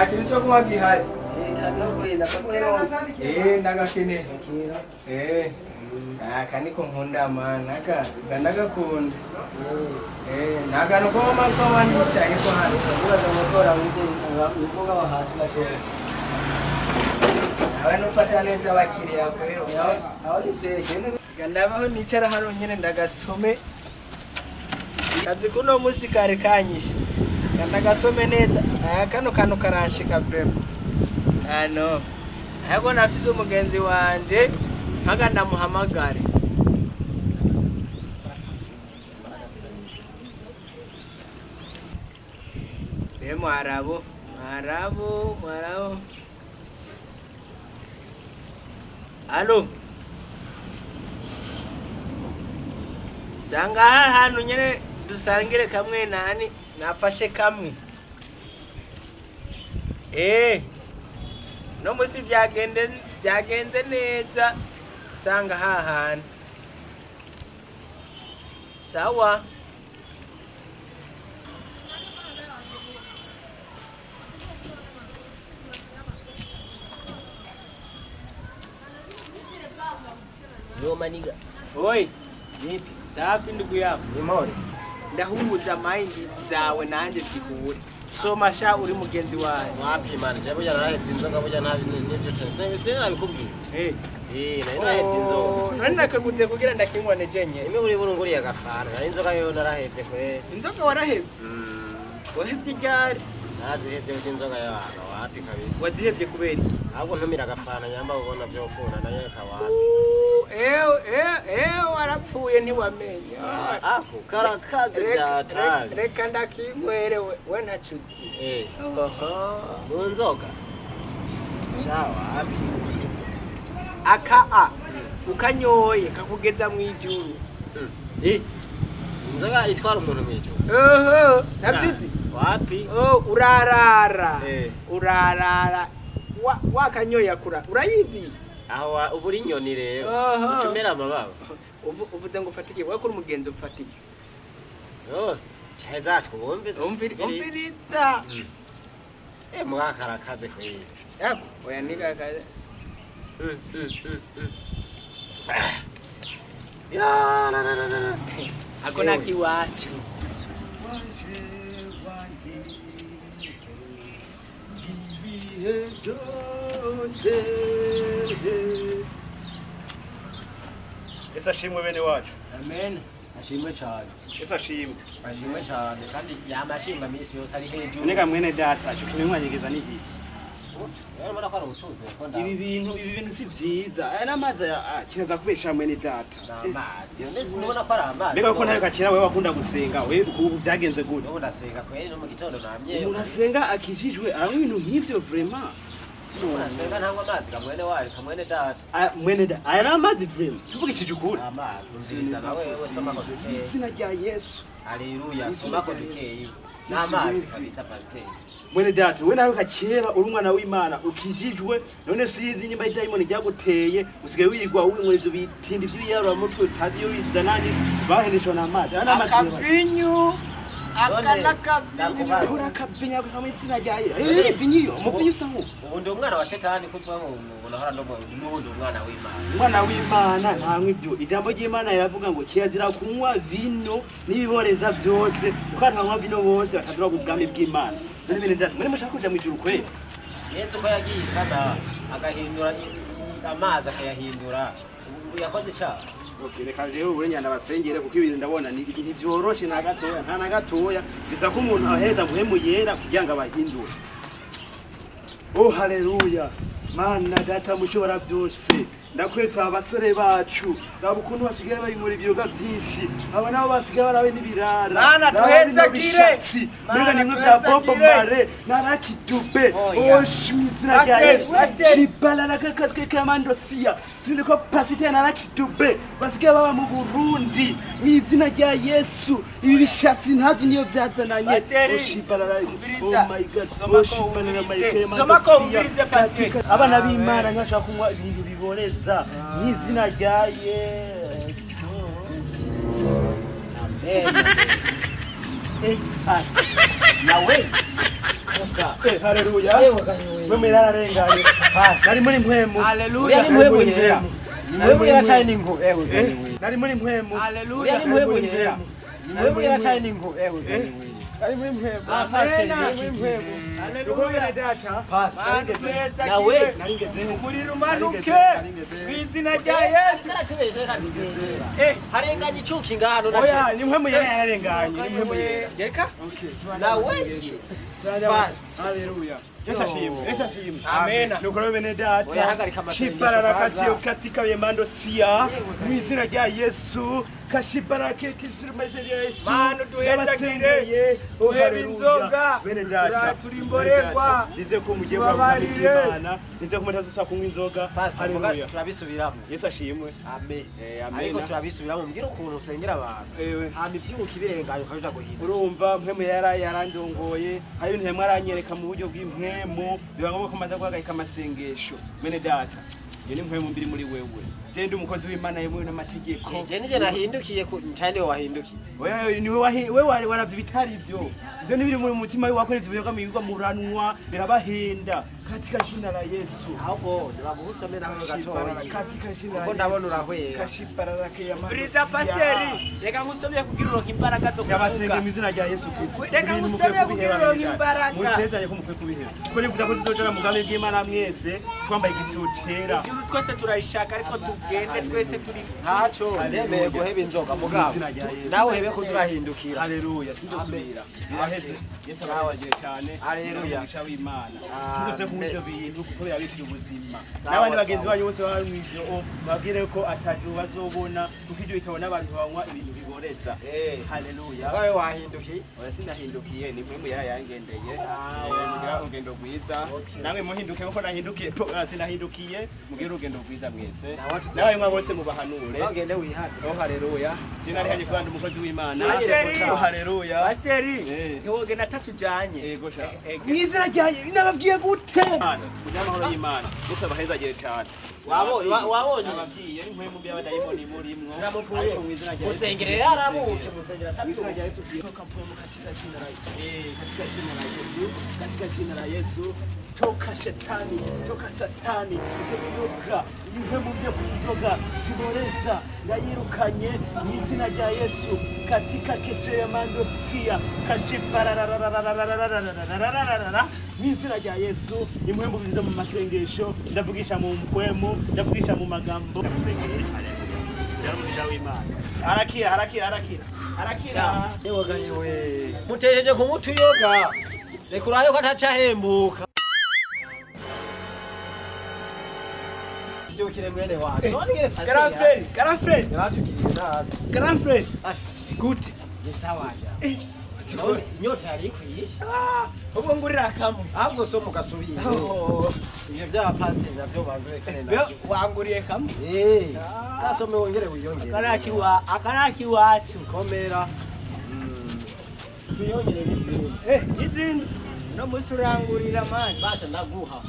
kintu cyo kunywa gihari. Nakamuhera Ndagakene. Kaniko nkunda mana ndagakunda. Nagano ko mako wandi cyane ko hano. uraza motora uvuga wa hasi batora Abantu ufata neza abakiriya kwero. aho ni fresh Ndabaho nicara hano nyene ndagasome. Kazi kuno musi kare kanyishe. Ndagasome neza. Kano karanshika vrema. Ano. Ayako nafise umugenzi wanje mpaka ndamuhamagare. Mwarabu. Alo. Sanga hano nyene dusangire kamwe nani nafashe kamwe. No musi byagenze neza sanga hahana. Sawa. yo maniga Oi, vipi safi ndugu yangu. ni mori Ndahuza mind zawe nanje zihure. Soma sha uri mugenzi wawe. wapi man je buja narahevye inzoga buja nabi n'ibyo tense bise nabikubwiye narahevye inzoga Nani nakaguze kugira ndakinywane jenye. ime buri burunguri ya gafana nari inzoga yo narahevye kwe Inzoga warahevye? Wahevye ryari? nazihevye buja inzoga y'abantu wapi kabisa Wazihevye kubera? ahubwo ntumira gafana nyamba ubona byo ukunda nayo kawapi Warapfuye ntiwamenya. ako karakaze byatabi Reka ndakinywere we ntacuti. mu nzoga wapi Aka ukanyoye kakugeza mu ijuru. inzoga itwara umuntu mu ijuru Nabyuzi? wapi Urarara. Urarara. Wakanyoye akura. Urayizi? aho uburi inyoni rero ucumera amababa Uvuze ngo ufatike wowe kuri umugenzi ufatike. cyahe zacu Umviriza. mukakarakaze kweli Yako oya nigakaze. ya Ako nakiwacu. Ese ashimwe bene wacu. Amen. ashimwe cyane Ese ashimwe. ashimwe cyane kandi yamashinga minsi yose ari hejuru Nega mwene data cyo kimwanyegeza n'igihe. rero mbona ko ari ubutunzi ko Ibi bintu si vyiza. Aya namazi kiraza kubesha mwene data. amazi mbona ko ari amazi Mbega ko nayo gakira wewe wakunda gusenga we ubu byagenze gute? ubu ndasenga kweli no mu gitondo namye Unasenga akijijwe ari ibintu nk'ivyo vraiment. unasenga ntabwo amazi kamwene wacu kamwene data Mwene data aya namazi vraiment. Tuvugishije ukuri. amazi nziza nawe soma ko dukeye Izina rya Yesu. haleluya soma ko dukeye n'amazi kabisa pastor Mwene data we nawe kera uri umwana w'Imana ukijijwe none sizi nyimba idayimoni ryaguteye usigaye wirirwa muri ivyo bitindi by'ibiyarura mutwe utazi yo bizanani baheneshwa n'amazi ana amazi Akavinyu. Akana ura kabinya kwa izina rya Yesu vinyo umupinyu sangu ubu ndi umwana wa shetani kuva mu nahora no n'ubundi umwana w'Imana umwana w'Imana ntamwe ibyo ijambo ry'Imana riravuga ngo kirazira kunywa vino n'ibiboreza byose ukantanywa vino bose batazura ubwami bw'Imana none bene data muri mushaka kuja mu ijuru kweli Yesu ko yagiye kana agahindura amazi akayahindura yakoze icyaha reka rero uburenganzira basengere kuko ibintu ndabona ntibyoroshe na gatoya nta na gatoya biza ko umuntu aheza muhemu yera kugira ngo abahindure haleluya mana data mushobora byose ndakwereka abasore bacu raba ukuntu basigaye bari muri ibiyoga byinshi aba nabo basigaye barabe n'ibirara Mana tuhezagire mbega nimwe bya bobo mare narakidube izina rya Yesu kibala na kakazwe kamandosiya sinzi ko pasite narakidube basigaye baba mu Burundi mu izina rya Yesu ibi bishatsi ntazi niyo byazananye kibala oh my god kibala na mayike abana b'Imana ntashaka kunywa ibintu biboreza mu izina rya Yesu amen nawe Pastor. Haleluya. Yewe gahiwe. Mwe yararenganye. Nari muri mpwemu. Haleluya. Uri mpwemu yera. Mpwemu yera cyane ningo. Ewe gahiwe. Nari muri mpwemu. Haleluya. Uri mpwemu yera. Mpwemu yera cyane ningo. Ewe gahiwe. Nari muri mpwemu. Pastor Nari muri mpwemu. Haleluya. Pastor. Nawe Naringeze. umuriro umanuke mu izina rya Yesu. karatubeshe kadusengera. Harenganye icuki ngahano Oya, nashe. ni mpwemu yararenganye. Ni mpwemu yera. Reka Okay. Nawe. Pastor. Haleluya. Yesu ashimwe. Yesu ashimwe. Amen. Nuko rero bene data. Oya, hagarika amasengesho, Shibarara Father. katiyo katika yemando sia. Mu izina rya Yesu. Kashibara kekisiri majeri ya Yesu. Manu duhetagire. Uhebe inzoga. Bene data. Turimborerwa. Nize ko mugiye Tubabarire. Imana. Nize ko mutazusa kunywa inzoga. Pastor, Haleluya. turabisubiramo. Yesu ashimwe. Amen. Amen. Ariko turabisubiramo mbwira ukuntu usengera abantu. Ewe. Hama ibyuka ibirengayo ukaja guhindura. Urumva mpemu yarandongoye hari ibintu hemwe aranyereka mu buryo bw'impemu biba ngombwa ko maze guhagarika amasengesho bene data iyo ni mpemu mbiri muri wewe je ndi umukozi w'Imana yemewe n'amategeko Je nije nahindukiye cyane wahindukiye. oya ni wewe waravye bitari ivyo ivyo ni biri mu mutima wako nivyo biga muranwa birabahenda katika jina la Yesu Ahubwo nibaguhusome nawe gatoya. katika jina la Kuko ndabona urahwera. kashibararake ya Brita pasteri. Reka ngusomye kugira uronke imbaraga zo Yabasenge kuvuga. mu izina rya Yesu Kristo. Reka ngusomye kugira uronke imbaraga. Musezanye ko mukwiye kubihera. Ko nivuga ko tuzojana mu bwami bw'Imana mwese twambaye igitsina cera. Ijuru twese turayishaka ariko tugende twese turi Ntaco ndemeye guheba inzoga mugabo. Nawe hebe kuzurahindukira. Haleluya. Sindosubira. Biraheze. Yesu arabagire cyane. Haleluya. Umugisha w'Imana. Amen. Tuzose kumwe ivyo bintu kuko yabiciye ubuzima. Sawa, N'abandi bagenzi sawa. banyu bose bari mu ivyo babwire ko ataju bazobona kuko ivyo bikabona abantu banywa ibintu biboreza. Haleluya. Nawe wahindukiye. Oya sinahindukiye ni mpemu yarayangendeye. Sawa. Mugira urugendo rwiza. Namwe muhinduke kuko nahindukiye sinahindukiye mugira urugendo rwiza mwese. Sawa, tuzo- Nawe mwa bose mubahanure. Ntugende wihane. Oh haleluya. Jina ari haje kwanda umukozi w'Imana. Pasteri. Oh haleluya. Pasteri. Eh. Ntiwogenda atacujanye. Yego sha. Mwizina ryaye nababwiye gute? Kugira amahoro y'Imana. Gusa bahezagire cyane. Wabonye. Nababwiye ni mpemu by'abadayimoni murimwo. Turamukuye. Ariko mwizina rya Yesu. Musengerere yarabuke musengera Katika jina la cyabituye. Yesu toka mpwemu katika jina la katika jina la Yesu katika jina la Yesu toka shetani toka satani zibiruka impemu byo kuzoga ziboreza ndayirukanye mu izina rya Yesu katika kese ya mandosia kashipararararararararararararararara mu izina rya Yesu impemu bizo mu masengesho ndavugisha mu mpwemu ndavugisha mu magambo ndamusengesha Yamugisha w'Imana harakira Yewe gahiwe. Mutejeje kumutu yoga. Rekurayo katacahembuka. Byukire mwene wacu. None ngere pasi. Grand frère. Yaratugiriye nabi. Grand frère. Ashi. Gute. Ni sawa ja. None inyota yari kwisha. Ubwo ngurira kamwe. Ahubwo so mugasubire. Ibyo bya pastor navyo banzoye kane Be navyo. wanguriye kamwe. Kasome wongere wiyongere. Akaraki wacu. Komera. Tuyongere n'izindi. Izindi. No musi urangurira mani. Basha ndaguha.